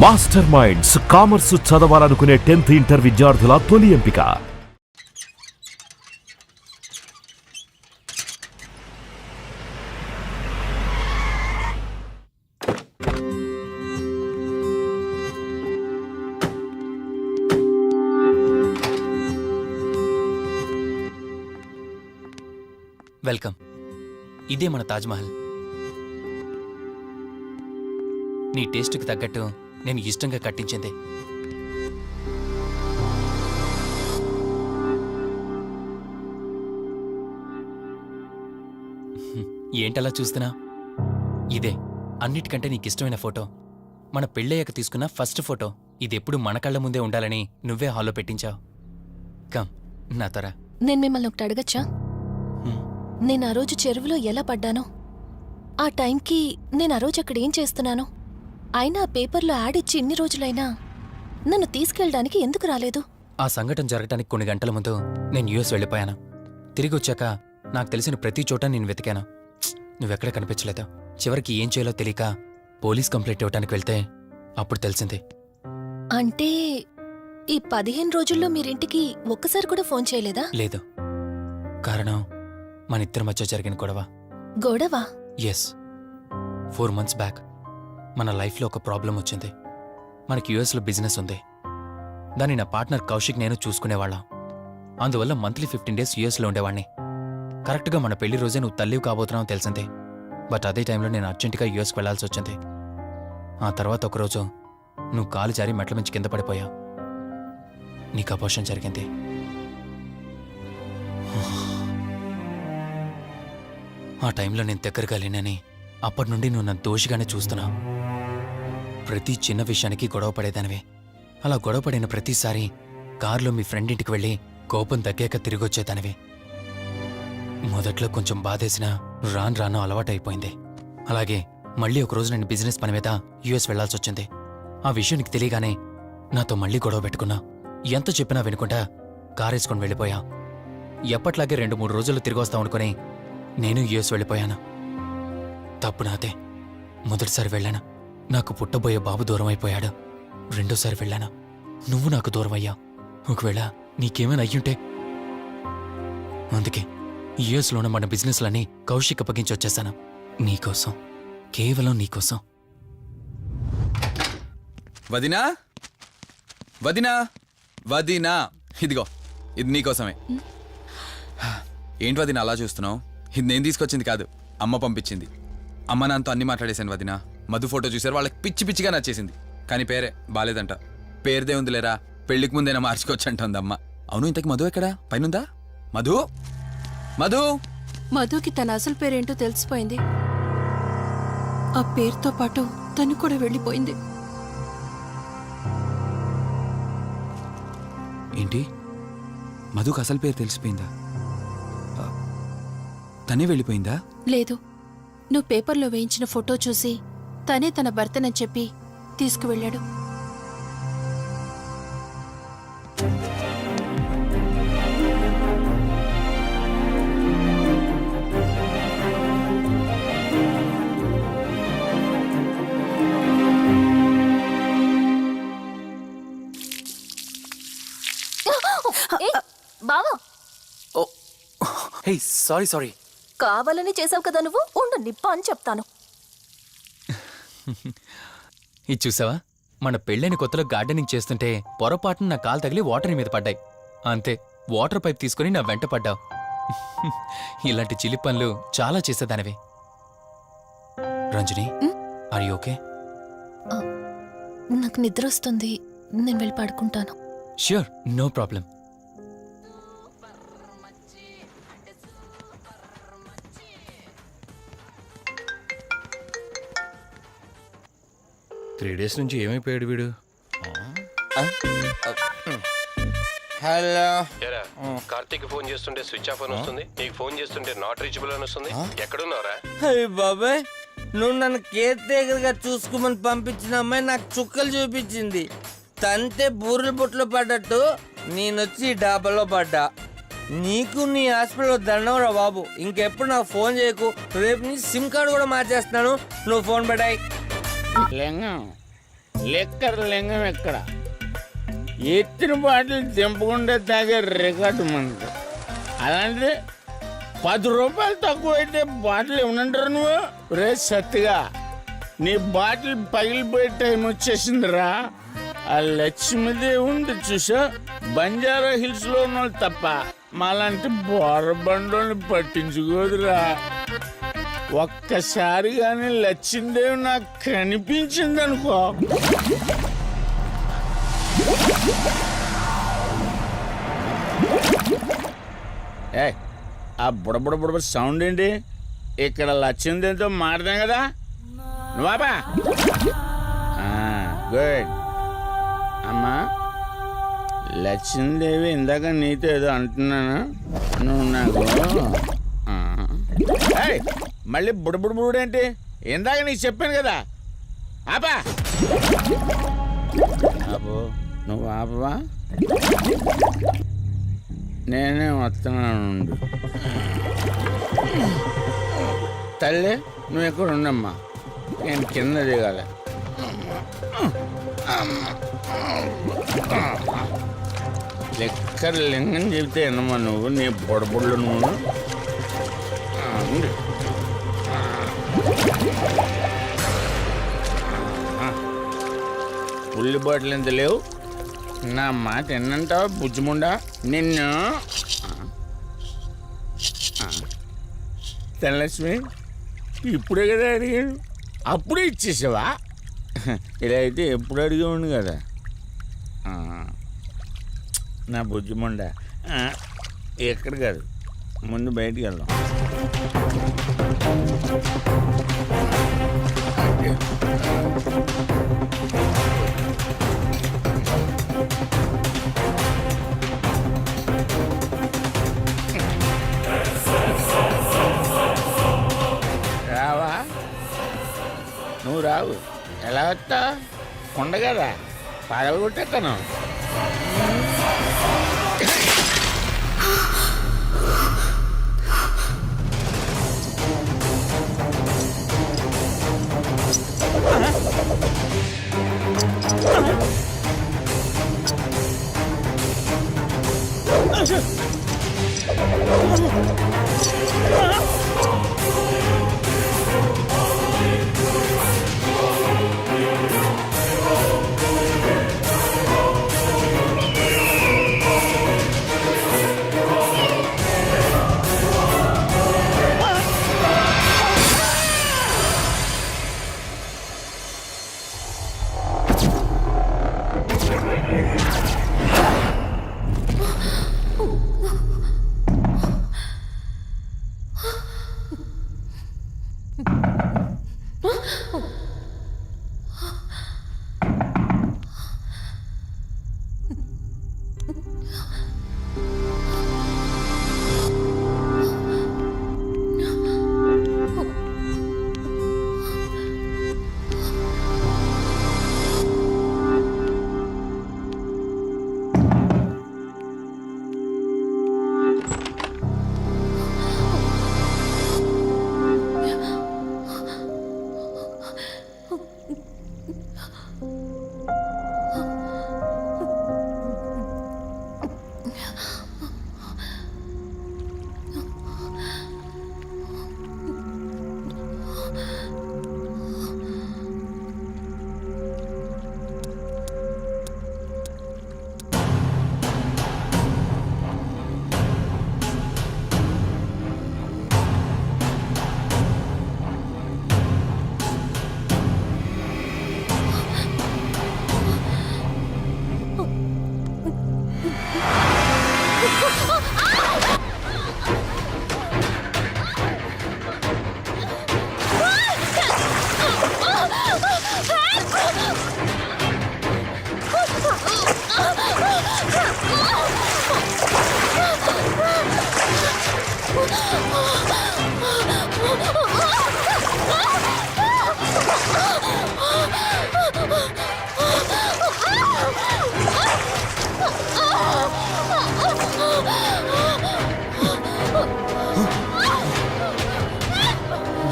Master minds commerce చదవాలనుకునే 10th inter విద్యార్థుల తొలి ఎంపిక. వెల్కమ్. ఇదే మన తాజ్మహల్. నీ టేస్ట్కి తగ్గట్టు నేను ఇష్టంగా కట్టించింది. ఏంటలా చూస్తున్నా? ఇదే అన్నిటికంటే నీకిష్టమైన ఫోటో. మన పెళ్ళయ్యాక తీసుకున్న ఫస్ట్ ఫోటో. ఇదెప్పుడు మన కళ్ళ ముందే ఉండాలని నువ్వే హాల్లో పెట్టించావు. కమ్ నా తర. నేను మిమ్మల్ని ఒకటి అడగచ్చా? నేను ఆ రోజు చెరువులో ఎలా పడ్డానో, ఆ టైంకి నేను ఆ రోజు అక్కడ ఏం చేస్తున్నానో, అయినా పేపర్లో యాడ్ ఇచ్చి ఇన్ని రోజులైనా నన్ను తీసుకెళ్ళడానికి ఎందుకు రాలేదు? ఆ సంఘటన జరగటానికి కొన్ని గంటల ముందు నేను యుఎస్ వెళ్ళిపోయాను. తిరిగి వచ్చాక నాకు తెలిసిన ప్రతి చోట నేను వెతికాను. నువ్వెక్కడ కనిపించలేదు. చివరికి ఏం చేయాలో తెలియక పోలీస్ కంప్లైంట్ ఇవ్వడానికి వెళ్తే అప్పుడు తెలిసింది. అంటే ఈ 15 రోజుల్లో మీరింటికి ఒక్కసారి కూడా ఫోన్ చేయలేదా? లేదు. కారణం మన ఇద్దరి మధ్య జరిగిన గొడవ. గొడవ? ఎస్. 4 months బ్యాక్ మన లైఫ్లో ఒక ప్రాబ్లం వచ్చింది. మనకి యుఎస్లో బిజినెస్ ఉంది. దాన్ని నా పార్ట్నర్ కౌశిక్ నేను చూసుకునేవాళ్ళం. అందువల్ల మంత్లీ 15 days యుఎస్లో ఉండేవాణ్ణి. కరెక్ట్గా మన పెళ్లి రోజే నువ్వు తల్లివి కాబోతున్నావు తెలిసింది. బట్ అదే టైంలో నేను అర్జెంటుగా యుఎస్కి వెళ్లాల్సి వచ్చింది. ఆ తర్వాత ఒకరోజు నువ్వు కాలు జారి మెట్ల మించి కింద పడిపోయావు. నీకు అబార్షన్ జరిగింది. ఆ టైంలో నేను దగ్గరగా లేనని అప్పటి నుండి నువ్వు నన్ను దోషిగానే చూస్తున్నావు. ప్రతి చిన్న విషయానికి గొడవ పడేదానివే. అలా గొడవ పడిన ప్రతిసారి కారులో మీ ఫ్రెండ్ ఇంటికి వెళ్ళి కోపం తగ్గాక తిరిగొచ్చేదానివే. మొదట్లో కొంచెం బాధేసినా రాను రాను అలవాటైపోయింది. అలాగే మళ్ళీ ఒకరోజు నేను బిజినెస్ పని మీద యుఎస్ వెళ్లాల్సి వచ్చింది. ఆ విషయం నీకు తెలియగానే నాతో మళ్ళీ గొడవ పెట్టుకున్నా. ఎంత చెప్పినా వినుకుంటా కారేసుకొని వెళ్ళిపోయా. ఎప్పట్లాగే 2-3 రోజుల్లో తిరిగి వస్తావు అనుకుని నేను యుఎస్ వెళ్ళిపోయాను. తప్పు నాదే. మొదటిసారి వెళ్ళాను, నాకు పుట్టబోయే బాబు దూరం అయిపోయాడు. రెండోసారి వెళ్ళాను, నువ్వు నాకు దూరం అయ్యా. ఒకవేళ నీకేమైనా అయ్యుంటే. అందుకే యుఎస్లోనే మన బిజినెస్లన్నీ కౌశిక్ అప్పగించి వచ్చేసాను. నీకోసం, కేవలం నీకోసం. వదినా, వదినా, వదినా, ఇదిగో ఇది నీకోసమే. ఏంటి వదినా అలా చూస్తున్నావు? ఇది నేను తీసుకొచ్చింది కాదు, అమ్మ పంపించింది. అమ్మ నాన్నతో అన్ని మాట్లాడేశాను వదినా. మధు ఫోటో చూసారు, వాళ్ళకి పిచ్చి పిచ్చిగా నచ్చేసింది. కానీ పేరే బాలేదంట. పేరుదే ఉంది లేరా, పెళ్లికి ముందైనా మార్చుకోవచ్చు అంటుంది అమ్మ. అవును, ఇంతకు మధు ఎక్కడా? పైనుందా? మధు, మధు. మధుకి తన అసలు పేరేంటో తెలిసిపోయింది. ఆ పేరుతో పాటు తను కూడా వెళ్ళిపోయింది. ఏంటి, మధుకు అసలు పేరు తెలిసిపోయిందా? తనే వెళ్ళిపోయిందా? లేదు, నువ్వు పేపర్లో వేయించిన ఫోటో చూసి తనే తన భర్తనని చెప్పి తీసుకువెళ్ళాడు. బావా, హే, సారీ. కావాలని చేసావు కదా నువ్వు. ఉండు, నిప్ప అని చెప్తాను. ఇది చూసావా? మన పెళ్ళైన కొత్తలో గార్డెనింగ్ చేస్తుంటే పొరపాటున నా కాలు తగిలి వాటర్ మీద పడ్డాయి. అంతే, వాటర్ పైప్ తీసుకుని నా వెంట పడ్డావు. ఇలాంటి చిలి పనులు చాలా చేసేదానివి. Ranjani, are you okay? నాకు నిద్ర వస్తుంది, నేను వెళ్ళి పడుకుంటాను. Sure, no problem. Three days నుంచి ఏమైపోయాడు వీడు? హలో. కార్తీక్ ఫోన్ చేస్తుంటే స్విచ్ ఆఫ్ అని వస్తుంది, నీకు ఫోన్ చేస్తుంటే నాట్ రీచబుల్ అని వస్తుంది. ఎక్కడున్నారా? అయ్య బాబాయ్, నువ్వు నన్ను కేర్ టేకర్ గా చూసుకోమని పంపించిన అమ్మాయి నాకు చుక్కలు చూపించింది. తంతే బూరెల బుట్టలో పడ్డట్టు నేనొచ్చి డాబాలో పడ్డా. నీకు నీ హాస్పిటల్లో దండం రా బాబు. ఇంకెప్పుడు నాకు ఫోన్ చేయకు. రేపు నీ సిమ్ కార్డు కూడా మార్చేస్తున్నాను. నువ్వు ఫోన్ పెట్టాయి. లెక్కర లింగం ఎక్కడ ఎత్తిన బాటిల్ దింపకుండా తాగే రికార్డు మనది. అలాంటిది 10 రూపాయలు తక్కువ అయితే బాటిల్ ఏమనంటారు నువ్వు? రే సత్తిగా, నీ బాటిల్ పగిలిపోయే టైం వచ్చేసిందిరా. ఆ లక్ష్మీదేవి ఉంది చూసా, బంజారా హిల్స్ లో ఉన్న వాళ్ళు తప్ప మాలాంటి బోరబండోని పట్టించుకోదురా. ఒక్కసారి కానీ లక్ష్మీదేవి నాకు కనిపించింది అనుకో, ఏ ఆ బుడబుడ సౌండ్ ఏంటి? ఇక్కడ లక్ష్మీదేవితో మాడదాం కదా నువ్వాబా. గుడ్ అమ్మా. లక్ష్మీదేవి ఇందాక నీతో ఏదో అంటున్నాను, నువ్వు నాకు మళ్ళీ బుడబుడేంటి? ఇందాక నీకు చెప్పాను కదా ఆపా. అబ్బో నువ్వు ఆపవా? నేనే వస్తున్నాను. తల్లి నువ్వు ఎక్కడ ఉండమ్మా, నేను కింద దిగాలి. లెక్కర లింగం చెబితే ఎన్నమ్మా నువ్వు, నీ బొడబుళ్ళు నువ్వు. పుల్లి బాటిల్ ఎంత లేవు, నా మాట ఎన్నంటావా బుజ్జిముండా నిన్ను? ధనలక్ష్మి ఇప్పుడే కదా అడిగాడు, అప్పుడే ఇచ్చేసావా? ఇలా అయితే ఎప్పుడు అడిగేవాడిని కదా నా బుజ్జిముండా. ఎక్కడ కాదు, ముందు బయటికి వెళ్దాం. రావా? నువ్వు రావు, ఎలా వస్తా? కొండ కదా, పడగొట్టేస్తాను.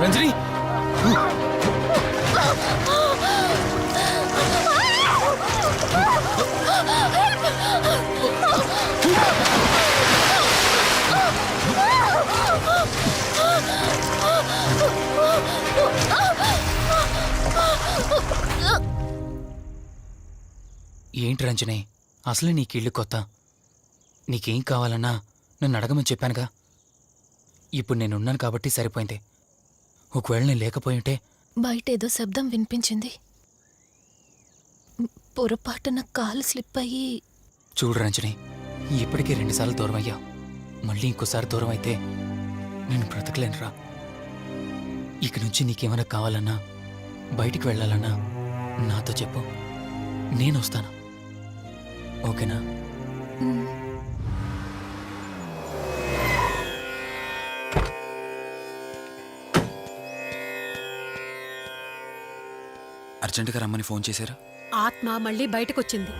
రంజని ఏంటి రంజని, అసలే నీకు ఇల్లు కొత్త. నీకేం కావాలన్నా నన్ను అడగమని చెప్పానుగా. ఇప్పుడు నేనున్నాను కాబట్టి సరిపోయింది. ఒకవేళ నేను లేకపోయి ఉంటే బయట ఏదో శబ్దం వినిపించింది. పొరపాటున కాలు స్లిప్ అయ్యి. చూడు రంజని, ఇప్పటికే 2 సార్లు దూరం అయ్యా. మళ్ళీ ఇంకోసారి దూరం అయితే నేను బ్రతకలేనురా. ఇక నుంచి నీకేమైనా కావాలన్నా, బయటికి వెళ్ళాలన్నా నాతో చెప్పు, నేను వస్తాను. ఓకేనా? అర్జెంటుగా రమ్మని ఫోన్ చేశారు. ఆత్మ మళ్ళీ బయటకొచ్చింది.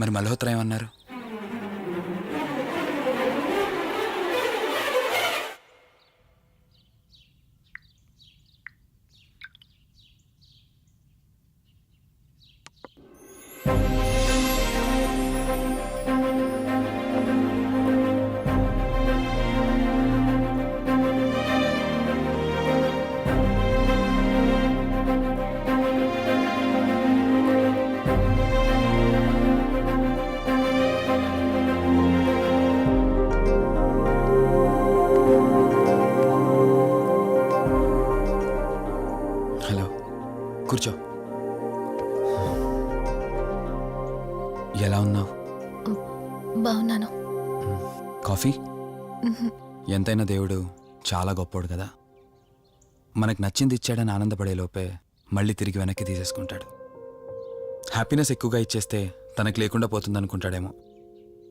మరి మల్హోత్రా ఏమన్నారు? హలో, కూర్చో. ఎలా ఉన్నావు? బాగున్నాను. కాఫీ? ఎంతైనా దేవుడు చాలా గొప్పోడు కదా. మనకు నచ్చింది ఇచ్చాడని ఆనందపడే లోపే మళ్ళీ తిరిగి వెనక్కి తీసేసుకుంటాడు. హ్యాపీనెస్ ఎక్కువగా ఇచ్చేస్తే తనకు లేకుండా పోతుందనుకుంటాడేమో.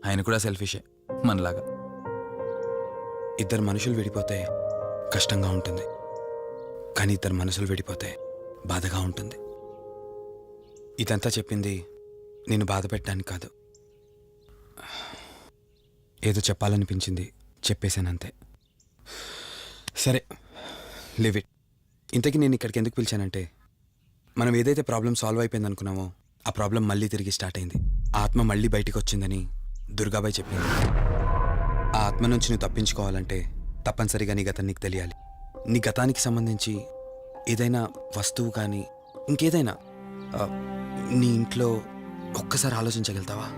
ఆయన కూడా సెల్ఫిషే మనలాగా. ఇద్దరు మనుషులు విడిపోతే కష్టంగా ఉంటుంది, కానీ ఇద్దరు మనసులు విడిపోతే బాధగా ఉంటుంది. ఇదంతా చెప్పింది నేను బాధ పెట్టడానికి కాదు. ఏదో చెప్పాలనిపించింది, చెప్పేశానంతే. సరే, లివ్ ఇట్. ఇంతకీ నేను ఇక్కడికి ఎందుకు పిలిచానంటే, మనం ఏదైతే ప్రాబ్లం సాల్వ్ అయిపోయింది అనుకున్నామో ఆ ప్రాబ్లం మళ్ళీ తిరిగి స్టార్ట్ అయింది. ఆ ఆత్మ మళ్ళీ బయటికి వచ్చిందని దుర్గాబాయ్ చెప్పింది. ఆ ఆత్మ నుంచి నువ్వు తప్పించుకోవాలంటే తప్పనిసరిగా నీ గతం నీకు తెలియాలి. నీ గతానికి సంబంధించి ఏదైనా వస్తువు కానీ ఇంకేదైనా నీ ఇంట్లో ఒక్కసారి ఆలోచించగలుగుతావా?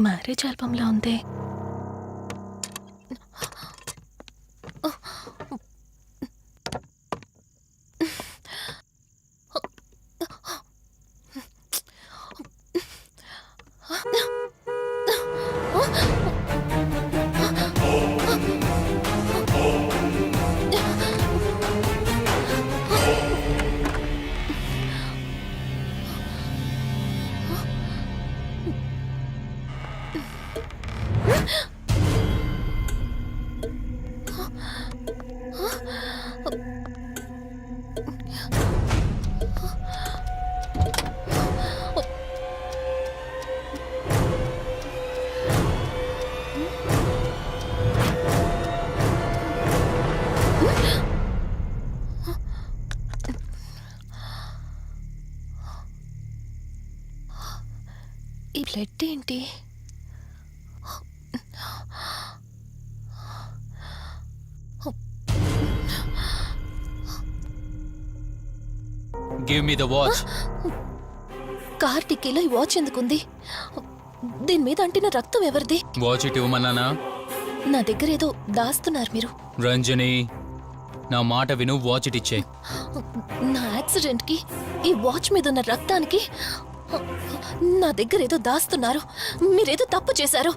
మ్యారేజ్ ఆల్బంలా ఉంది. ఈ బ్లడ్ ఏంటి? Give me the watch. Car టిక్కీలో ఈ వాచ్ ఎందుకుంది? దీని మీద అంటిన రక్తం ఎవరిది? వాచ్ ఇటు ఇవ్వమన్నానా? నా దగ్గర ఏదో దాస్తున్నారు మీరు. రంజని, నా మాట విను, వాచ్ ఇటు ఇచ్చే. నా యాక్సిడెంట్ కి, ఈ వాచ్ మీద ఉన్న రక్తానికి నా దగ్గర ఏదో దాస్తున్నారు. మీరేదో తప్పు చేశారు,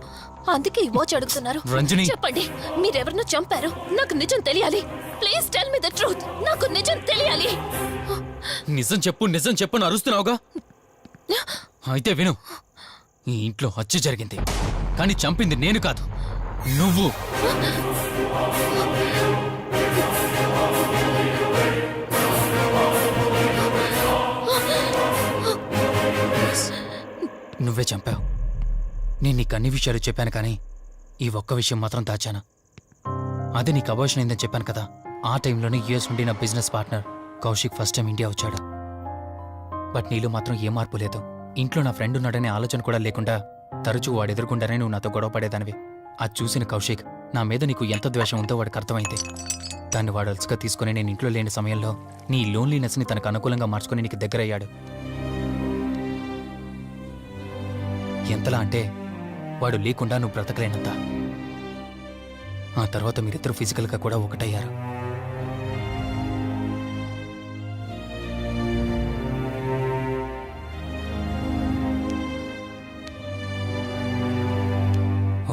అందుకే ఈ వాచ్ అడుగుతున్నారు. రంజని, చెప్పండి, మీరెవరినో చంపారు. నాకు నిజం తెలియాలి. Please tell me the truth. నాకు నిజం తెలియాలి. నిజం చెప్పు, నిజం చెప్పు అని అరుస్తున్నావుగా. అయితే విను, ఈ ఇంట్లో హత్య జరిగింది, కానీ చంపింది నేను కాదు, నువ్వు. నువ్వే చంపావు. నేను నీకు అన్ని విషయాలు చెప్పాను, కానీ ఈ ఒక్క విషయం మాత్రం దాచాను. అదే నీకు అబార్షన్ అయిందని చెప్పాను కదా. ఆ టైంలోనే యూఎస్ నుండి నా business partner Kaushik first time India వచ్చాడు. బట్ నీలో మాత్రం ఏ మార్పు లేదు. ఇంట్లో నా ఫ్రెండ్ ఉన్నాడనే ఆలోచన కూడా లేకుండా తరచూ వాడు ఎదుర్కొంటానే నువ్వు నాతో గొడవ పడేదానివి. అది చూసిన కౌశిక్ నా మీద నీకు ఎంత ద్వేషం ఉందో వాడికి అర్థమైంది. దాన్ని వాడు అలసుగా తీసుకుని నేను ఇంట్లో లేని సమయంలో నీ లోన్లీనెస్ని తనకు అనుకూలంగా మార్చుకుని నీకు దగ్గరయ్యాడు. ఎంతలా అంటే వాడు లేకుండా నువ్వు బ్రతకలేనంత. ఆ తర్వాత మీరిద్దరు ఫిజికల్గా కూడా ఒకటయ్యారు.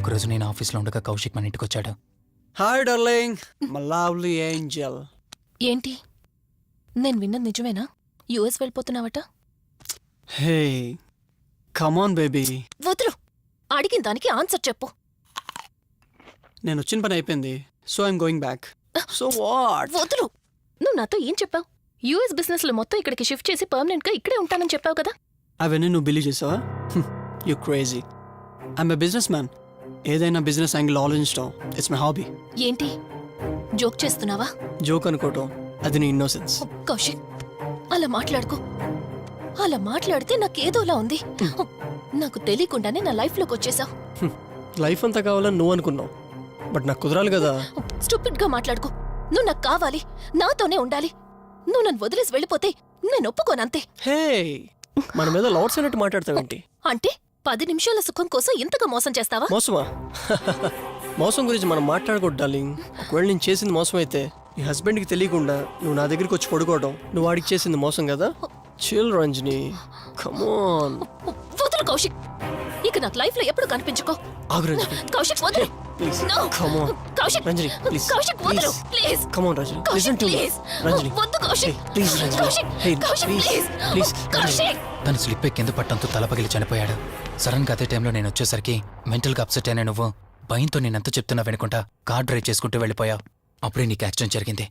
ఒకరోజు నేను ఆఫీస్లో ఉండగా కౌశిక్ మన ఇంటికి వచ్చాడు. Hi darling, my lovely angel. ఏంటి నేను విన్నది నిజమేనా? యుఎస్ వెళ్ళిపోతున్నావట? Hey come on baby. వదులు, అడిగిన దానికి ఆన్సర్ చెప్పు. నేను వచ్చిన పని అయిపోయింది, so I'm going back. So what? వదులు. నువ్వు నాతో ఏం చెప్పావు? యుఎస్ బిజినెస్ లో మొత్తం ఇక్కడికి షిఫ్ట్ చేసి పర్మనెంట్ గా ఇక్కడే ఉంటానని చెప్పావు కదా. అవన్నీ నువ్వు బిలీవ్ చేసావా? You crazy. I'm a business man. ఏదైనా బిజినెస్ యాంగిల్ ఆలోచించడం ఇట్స్ మై హాబీ. ఏంటి జోక్ చేస్తున్నావా? జోక్ అనుకోవటం అది నీ ఇన్నోసెన్స్. కౌశిక్, అలా మాట్లాడుకో. అలా మాట్లాడితే నాకేదోలా ఉంది. నాకు తెలియకుండానే నా లైఫ్ లోకి వచ్చేసావు. లైఫ్ అంతా కావాలని నువ్వు అనుకున్నావు, బట్ నాకు కుదరాలి కదా. స్టూపిడ్ గా మాట్లాడుకో. నువ్వు నాకు కావాలి, నాతోనే ఉండాలి. నువ్వు నన్ను వదిలేసి వెళ్ళిపోతే నేను ఒప్పుకోనంతే. హే మన మీద లవర్స్ అన్నట్టు మాట్లాడతావేంటి? అంటే 10 నిమిషాల సుఖం కోసం ఇంతగా మోసం చేస్తావా? మోసమా? మోసం గురించి మనం మాట్లాడకూడదు డార్లింగ్. ఒకవేళ నేను చేసింది మోసం అయితే నీ హస్బెండ్కి తెలియకుండా నువ్వు నా దగ్గరికి వచ్చి పడుకోవడం నువ్వు వాడికి చేసింది మోసం కదా. Chill Ranjani, come on. వదులు కౌశిక్, ఇక నాకు లైఫ్ లో ఎప్పుడు కనిపించుకో. ఆగు రంజని, కౌశిక్ వదులు. Please No. Come on. Kaushik, Ranjani please, Kaushik వదులు please. Come on Ranjani, Kaushik listen to me. Please. Ranjani వద్దు Kaushik. Please Ranjani, Kaushik, hey Kaushik please please. Please. Kaushik. తను స్లిప్ అయి కింద పట్టంతో తల పగిలి చనిపోయాడు. సడన్ గా అదే టైంలో నేను వచ్చేసరికి మెంటల్గా అప్సెట్ అయినా నువ్వు భయంతో నేనెంత చెప్తున్నా వినకుండా కార్ డ్రైవ్ చేసుకుంటూ వెళ్ళిపోయావు. అప్పుడే నీకు యాక్సిడెంట్ జరిగింది.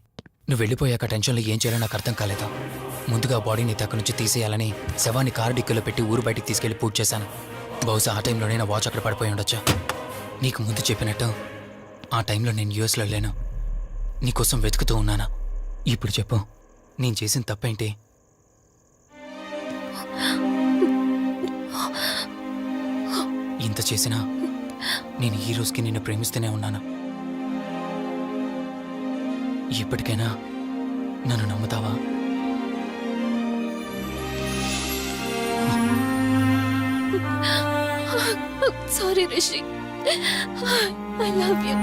నువ్వు వెళ్ళిపోయాక టెన్షన్లో ఏం చేయాలో నాకు అర్థం కాలేదు. ముందుగా బాడీని అక్కడి నుంచి తీసేయాలని శవాన్ని కారు డిక్కీలో పెట్టి ఊరు బయటికి తీసుకెళ్లి పూజ చేశాను. బహుశా ఆ టైంలోనే నా వాచ్ అక్కడ పడిపోయి ఉండొచ్చు. నీకు ముందు చెప్పినట్టు ఆ టైంలో నేను యూఎస్లో లేను. నీకోసం వెతుకుతూ ఉన్నాను. ఇప్పుడు చెప్పు, నేను చేసిన తప్పేంటి? ఇంత చేసినా నేను ఈ రోజుకి నిన్ను ప్రేమిస్తూనే ఉన్నాను. ఇప్పటికైనా నన్ను నమ్ముతావా? Sorry Rishi, I love you.